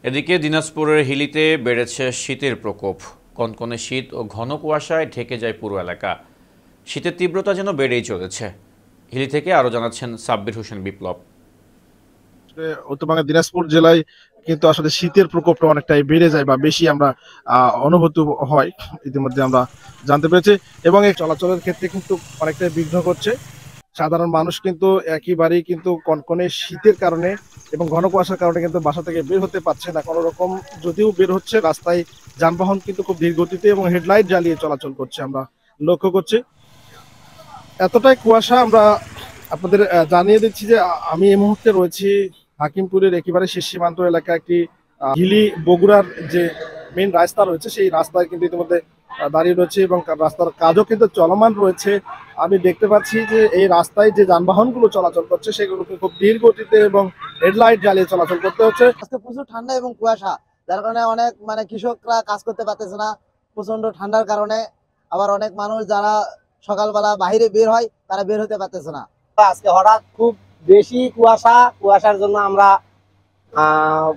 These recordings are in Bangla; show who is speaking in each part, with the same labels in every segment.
Speaker 1: এদিকে দিনাজপুরের হিলিতে বেড়েছে শীতের প্রকোপ। কনকনে শীত ও ঘন কুয়াশায় ঢেকে যায় পুরো এলাকা। শীতের তীব্রতা যেন বেড়েই চলেছে। হিলি থেকে আরো জানাচ্ছেন সাব্বির হোসেন বিপ্লব।
Speaker 2: উত্তরবঙ্গের দিনাজপুর জেলায় কিন্তু আসলে শীতের প্রকোপটা অনেকটাই বেড়ে যায় বা বেশি আমরা অনুভূত হয়, ইতিমধ্যে আমরা জানতে পেরেছি। এবং এই চলাচলের ক্ষেত্রে কিন্তু অনেকটাই বিঘ্ন করছে। সাধারণ মানুষ কিন্তু একেবারেই কিন্তু কনকনে শীতের কারণে এবং ঘন কুয়াশার কারণে কিন্তু বাসা থেকে বের হতে পারছে না কোনো রকম। যদিও বের হচ্ছে, রাস্তায় যানবাহন কিন্তু খুব ধীর গতিতে এবং হেডলাইট জ্বালিয়ে চলাচল করছে, আমরা লক্ষ্য করছি। এতটাই কুয়াশা আমরা আপনাদের জানিয়ে দিচ্ছি যে আমি এই মুহূর্তে রয়েছি হাকিমপুরের একেবারে শেষ সীমান্ত এলাকা একটি হিলি বগুড়ার যে মেইন রাস্তা রয়েছে, সেই রাস্তায় কিন্তু ইতিমধ্যে দাঁড়িয়ে রয়েছে এবং রাস্তার কাজও কিন্তু চলমান রয়েছে। আমি দেখতে পাচ্ছি যে এই রাস্তায় যে যানবাহনগুলো চলাচল করছে সেগুলোকে খুব ধীর গতিতে এবং হেডলাইট জ্বালিয়ে চলাচল করতে হচ্ছে।
Speaker 3: আজকে প্রচুর ঠান্ডা এবং কুয়াশা, যার কারণে অনেক কৃষকরা কাজ করতে পারতেছে না প্রচন্ড ঠান্ডার কারণে। আবার অনেক মানুষ যারা সকালবেলা বাইরে বের হয় তারা বের হতে পারতেছে না।
Speaker 4: আজকে হঠাৎ খুব বেশি কুয়াশার জন্য আমরা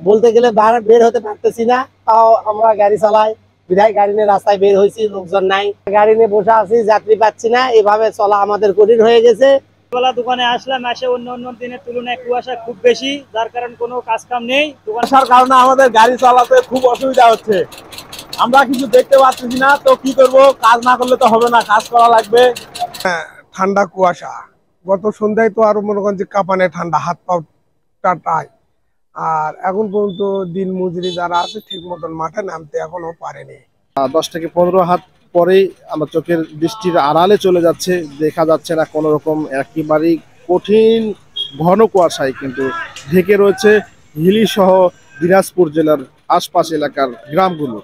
Speaker 4: বলতে গেলে বের হতে পারতেছি না। তাও আমরা গাড়ি চালাই, বিধায় গাড়ি নিয়ে রাস্তায় বের হয়েছি, লোকজন নাই, গাড়ি নিয়ে বসে আছি, যাত্রী পাচ্ছি না। এভাবে চলা আমাদের কঠিন হয়ে গেছে।
Speaker 5: দোকানে আসলাম, এসে অন্য দিনের তুলনায় কুয়াশা খুব বেশি, যার কারণে কোনো কাজ কাম নেই।
Speaker 4: কুয়াশার কারণে আমাদের গাড়ি চালাতে খুব অসুবিধা হচ্ছে। আমরা কিছু দেখতে পাচ্ছি না, তো কি করব, কাজ না করলে তো হবে না, কাজ করা লাগবে।
Speaker 6: ঠান্ডা কুয়াশা, গত সন্ধ্যায় তো আরো মনে করেন যে কাঁপানে ঠান্ডা, হাত পা টাটায়। আর এখন পর্যন্ত দিন মজুরি যারা আছে ঠিক মতন মাঠে নামতে এখনো পারেনি।
Speaker 2: 10 থেকে 15 হাত পরেই আমার চোখের দৃষ্টির আড়ালে চলে যাচ্ছে, দেখা যাচ্ছে না কোনো রকম। একেবারেই কঠিন ঘন কুয়াশায় কিন্তু ঢেকে রয়েছে হিলি সহ দিনাজপুর জেলার আশপাশ এলাকার গ্রামগুলো।